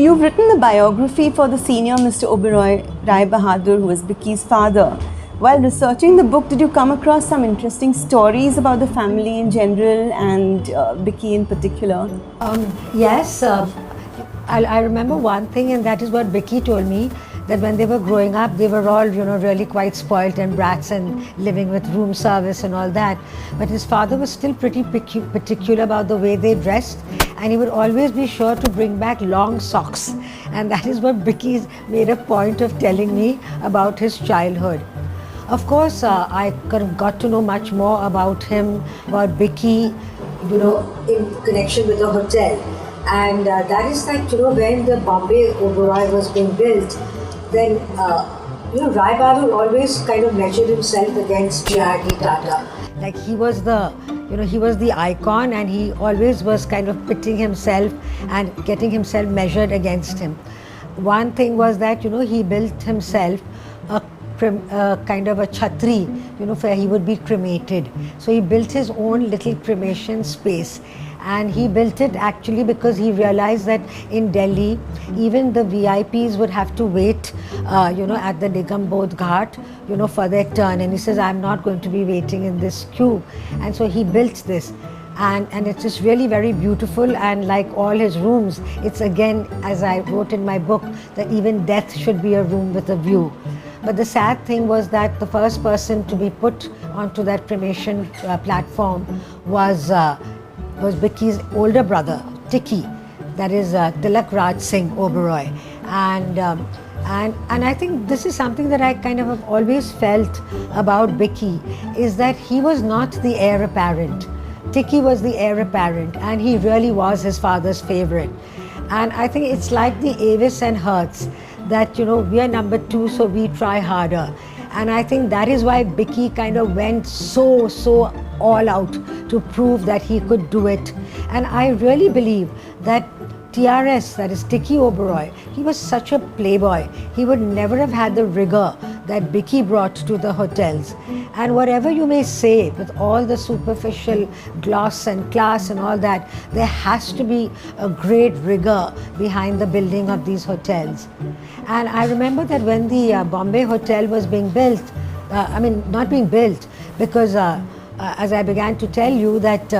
you've written the biography for the senior Mr. Oberoi, Rai Bahadur, who was Bicky's father. While researching the book, did you come across some interesting stories about the family in general and Bicky in particular? Yes, I remember one thing, and that is what Bicky told me, that when they were growing up, they were all, really quite spoilt and brats and living with room service and all that. But his father was still pretty particular about the way they dressed, and he would always be sure to bring back long socks. And that is what Bicky made a point of telling me about his childhood. Of course, I got to know much more about him, about Bicky, in connection with the hotel. And that is that, when the Bombay Oberoi was being built, then, Rai Bahadur always kind of measured himself against G.R.D. Tata. Like he was the icon, and he always was kind of pitting himself and getting himself measured against him. One thing was that, he built himself a kind of a chhatri, where he would be cremated. So he built his own little cremation space. And he built it actually because he realized that in Delhi, even the VIPs would have to wait, at the Nigam Bodh Ghat, for their turn. And he says, I'm not going to be waiting in this queue. And so he built this. And it's just really very beautiful, and like all his rooms, it's again, as I wrote in my book, that even death should be a room with a view. But the sad thing was that the first person to be put onto that cremation platform was Bicky's older brother, Tikki, that is Tilak Raj Singh Oberoi. And I think this is something that I kind of have always felt about Bicky, is that he was not the heir apparent. Tikki was the heir apparent, and he really was his father's favorite. And I think it's like the Avis and Hertz, that we are number 2, so we try harder. And I think that is why Bicky kind of went so all out to prove that he could do it. And I really believe that TRS, that is Tikki Oberoi, he was such a playboy. He would never have had the rigor that Bicky brought to the hotels. And whatever you may say, with all the superficial gloss and class and all that, there has to be a great rigor behind the building of these hotels. And I remember that when the Bombay Hotel was being built, not being built, because as I began to tell you that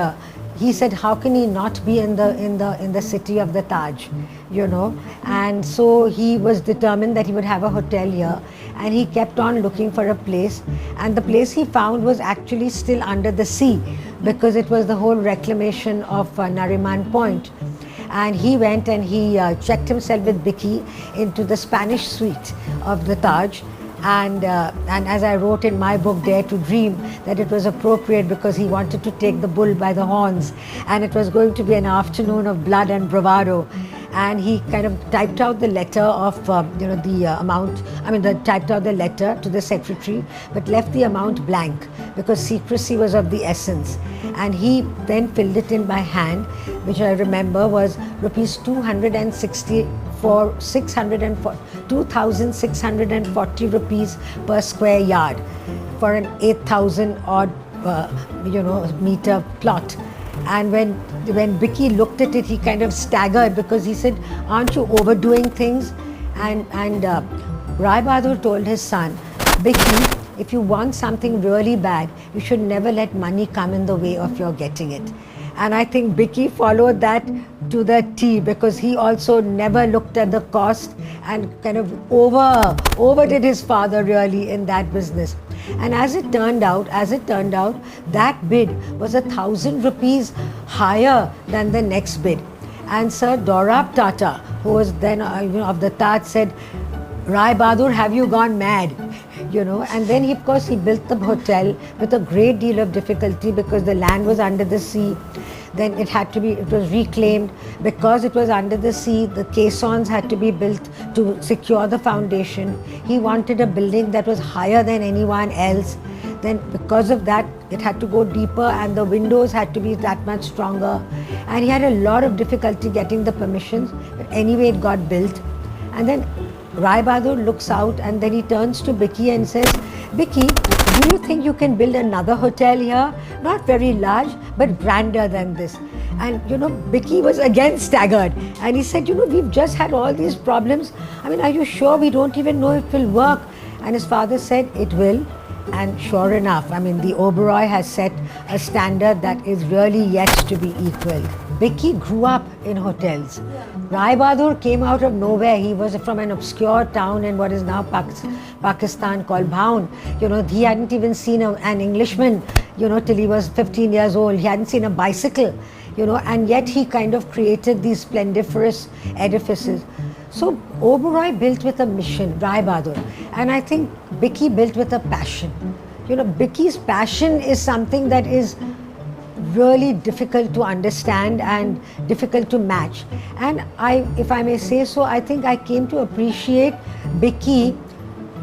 he said, how can he not be in the city of the Taj, And so he was determined that he would have a hotel here, and he kept on looking for a place. And the place he found was actually still under the sea, because it was the whole reclamation of Nariman Point. And he went and he checked himself with Bicky into the Spanish suite of the Taj. And as I wrote in my book, Dare to Dream, that it was appropriate because he wanted to take the bull by the horns, and it was going to be an afternoon of blood and bravado. And he kind of typed out the letter of, typed out the letter to the secretary, but left the amount blank because secrecy was of the essence. And he then filled it in by hand, which I remember was rupees 2,640 rupees per square yard for an 8,000 odd meter plot. And when Bicky looked at it, he kind of staggered, because he said, aren't you overdoing things? And Rai Bahadur told his son, Bicky, if you want something really bad, you should never let money come in the way of your getting it. And I think Bicky followed that to the T, because he also never looked at the cost and kind of overdid his father really in that business. And as it turned out, that bid was 1,000 rupees higher than the next bid. And Sir Dorab Tata, who was then of the Taj, said, Rai Bahadur, have you gone mad? And then he built the hotel with a great deal of difficulty, because the land was under the sea. Then it was reclaimed. Because it was under the sea, the caissons had to be built to secure the foundation. He wanted a building that was higher than anyone else. Then because of that, it had to go deeper, and the windows had to be that much stronger. And he had a lot of difficulty getting the permissions, but anyway it got built. And then Rai Bahadur looks out, and then he turns to Bicky and says, Bicky, do you think you can build another hotel here? Not very large, but grander than this. And Bicky was again staggered, and he said, we've just had all these problems. I mean, are you sure? We don't even know if it will work. And his father said, it will. And sure enough, I mean, the Oberoi has set a standard that is really yet to be equaled. Bicky grew up in hotels. Rai Bahadur came out of nowhere. He was from an obscure town in what is now Pakistan called Bhaun. He hadn't even seen an Englishman, till he was 15 years old. He hadn't seen a bicycle, and yet he kind of created these splendiferous edifices. So Oberoi built with a mission, Rai Bahadur, and I think Bicky built with a passion. Bicky's passion is something that is really difficult to understand and difficult to match. And if I may say so, I think I came to appreciate Bicky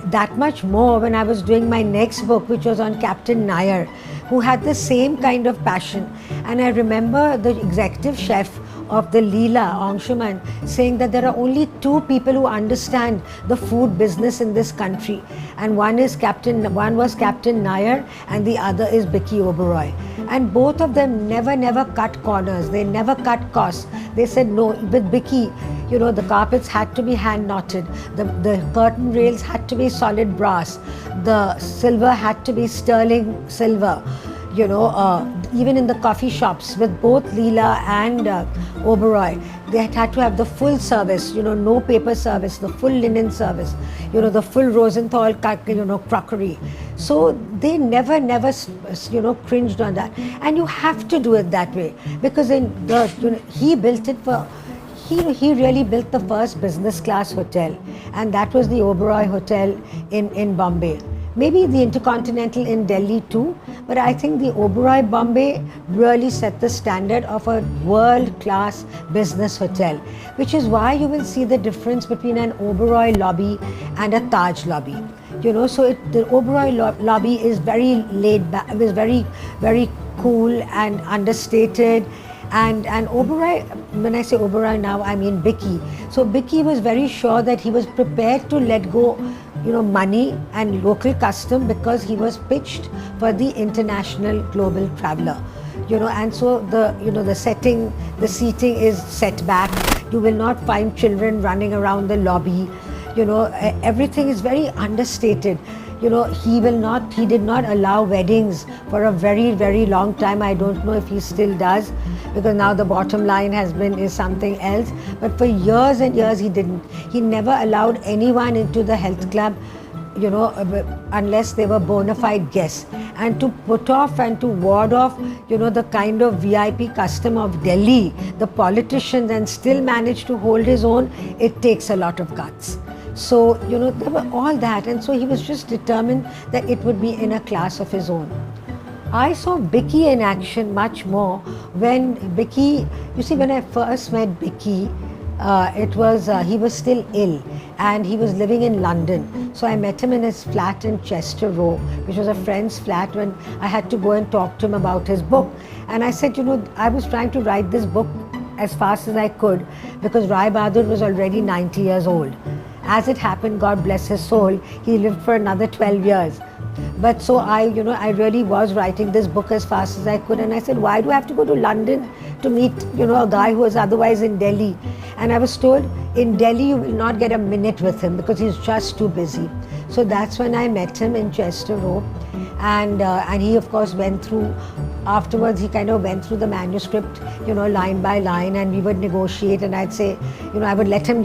that much more when I was doing my next book, which was on Captain Nair, who had the same kind of passion. And I remember the executive chef of the Leela, Angshuman, saying that there are only two people who understand the food business in this country, and one was Captain Nair and the other is Bicky Oberoi. And both of them never cut corners, they never cut costs. They said no, with Bicky, the carpets had to be hand knotted, the curtain rails had to be solid brass, the silver had to be sterling silver. Even in the coffee shops with both Leela and Oberoi, they had to have the full service, no paper service, the full linen service, the full Rosenthal, crockery. So they never, cringed on that. And you have to do it that way, because he built it for. He really built the first business class hotel, and that was the Oberoi Hotel in Bombay. Maybe the Intercontinental in Delhi too, but I think the Oberoi Bombay really set the standard of a world-class business hotel, which is why you will see the difference between an Oberoi lobby and a Taj lobby. So the Oberoi lobby is very laid back, it was very, very cool and understated. And Oberoi, when I say Oberoi now, I mean Bicky. So Bicky was very sure that he was prepared to let go, money and local custom, because he was pitched for the international global traveler. And so the seating is set back. You will not find children running around the lobby. Everything is very understated. He did not allow weddings for a very, very long time. I don't know if he still does, because now the bottom line is something else. But for years and years he didn't. He never allowed anyone into the health club, unless they were bona fide guests. And to put off and to ward off, the kind of VIP custom of Delhi, the politicians, and still manage to hold his own, it takes a lot of guts. So, there were all that, and so he was just determined that it would be in a class of his own. I saw Bicky in action much more when Bicky, when I first met Bicky, he was still ill and he was living in London. So I met him in his flat in Chester Row, which was a friend's flat, when I had to go and talk to him about his book. And I said, I was trying to write this book as fast as I could, because Rai Bahadur was already 90 years old. As it happened, God bless his soul, he lived for another 12 years. But so I really was writing this book as fast as I could. And I said, why do I have to go to London to meet, a guy who was otherwise in Delhi? And I was told, in Delhi you will not get a minute with him because he's just too busy. So that's when I met him in Chester Row. And he of course went through, afterwards he kind of went through the manuscript, line by line, and we would negotiate, and I'd say, I would let him,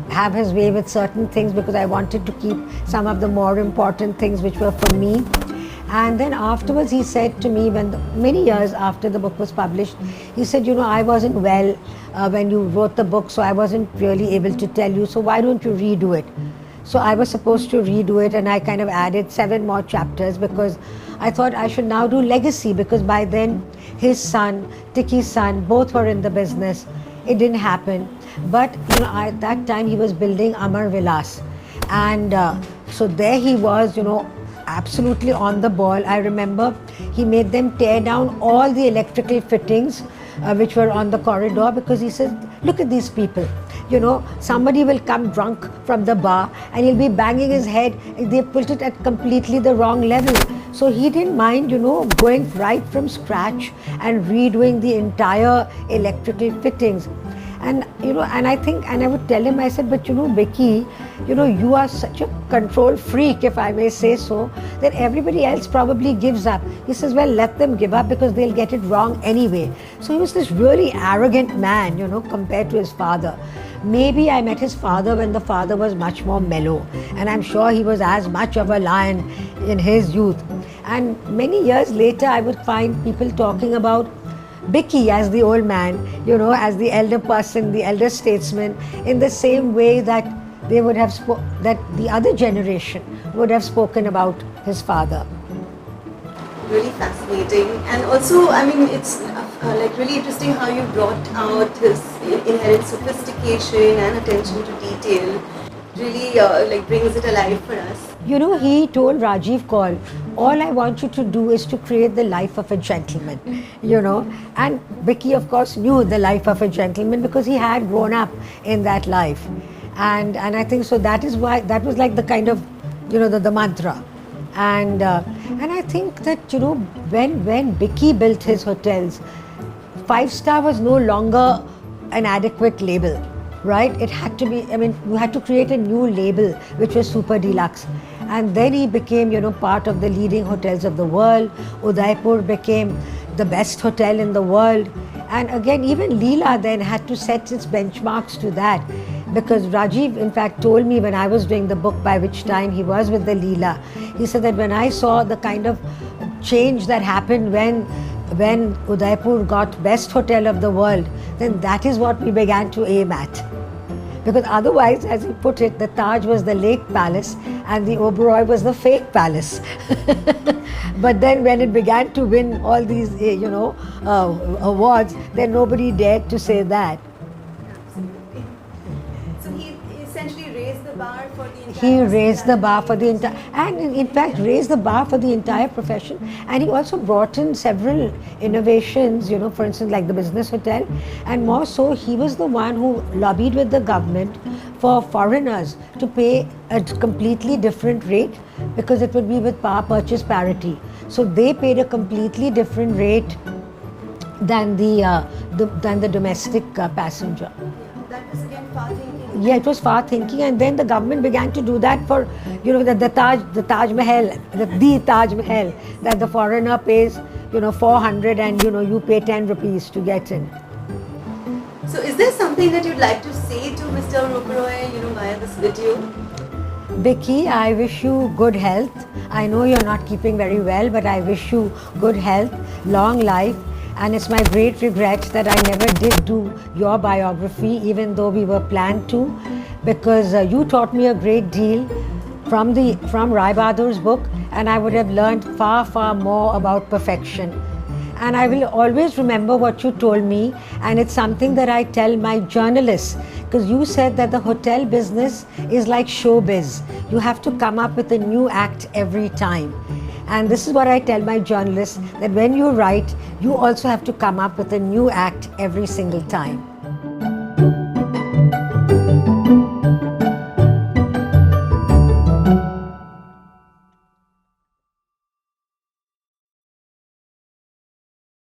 have his way with certain things, because I wanted to keep some of the more important things which were for me. And then afterwards he said to me, many years after the book was published, he said, I wasn't well when you wrote the book, so I wasn't really able to tell you, so why don't you redo it? So I was supposed to redo it, and I kind of added 7 more chapters, because I thought I should now do legacy, because by then his son, Tiki's son, both were in the business. It didn't happen. But at that time he was building Amar Vilas, and so there he was, absolutely on the ball. I remember he made them tear down all the electrical fittings which were on the corridor, because he said, look at these people. Somebody will come drunk from the bar and he'll be banging his head. They put it at completely the wrong level. So he didn't mind, going right from scratch and redoing the entire electrical fittings. And I would tell him, I said, but Vicky, you are such a control freak, if I may say so, that everybody else probably gives up. He says, well, let them give up because they'll get it wrong anyway. So he was this really arrogant man, compared to his father. Maybe I met his father when the father was much more mellow, and I'm sure he was as much of a lion in his youth. And many years later, I would find people talking about Bicky as the old man, as the elder person, the elder statesman, in the same way that they would have that the other generation would have spoken about his father. Really fascinating, and also, I mean, it's like really interesting how you brought out his inherent sophistication and attention to detail. Really like brings it alive for us. He told Rajiv Kaul, all I want you to do is to create the life of a gentleman, And Vicky, of course, knew the life of a gentleman because he had grown up in that life. And I think so that is why, that was like the kind of, the mantra. And I think that, when Vicky built his hotels, 5-star was no longer an adequate label. Right? It had to be, you had to create a new label, which was super deluxe. And then he became, part of the leading hotels of the world. Udaipur became the best hotel in the world. And again, even Leela then had to set its benchmarks to that. Because Rajiv, in fact, told me when I was doing the book, by which time he was with the Leela, he said that when I saw the kind of change that happened when Udaipur got best hotel of the world, then that is what we began to aim at. Because otherwise, as he put it, the Taj was the lake palace and the Oberoi was the fake palace. But then when it began to win all these, awards, then nobody dared to say that. Absolutely. So he essentially raised the bar for the entire. He raised the bar for the entire, and in fact raised the bar for the entire profession. And he also brought in several innovations, for instance, like the business hotel. And more so, he was the one who lobbied with the government for foreigners to pay a completely different rate because it would be with power purchase parity. So they paid a completely different rate than the domestic passenger. That was again far thinking. Yeah, it was far thinking, and then the government began to do that for, the Taj Mahal, the Taj Mahal, that the foreigner pays, 400 and, you pay 10 rupees to get in. So is there something that you'd like to say to Mr. Oberoi, via this video? Vicky, I wish you good health. I know you're not keeping very well, but I wish you good health, long life. And it's my great regret that I never did do your biography, even though we were planned to, because you taught me a great deal from Rai Bahadur's book, and I would have learned far, far more about perfection. And I will always remember what you told me, and it's something that I tell my journalists, because you said that the hotel business is like showbiz. You have to come up with a new act every time. And this is what I tell my journalists, that when you write, you also have to come up with a new act every single time.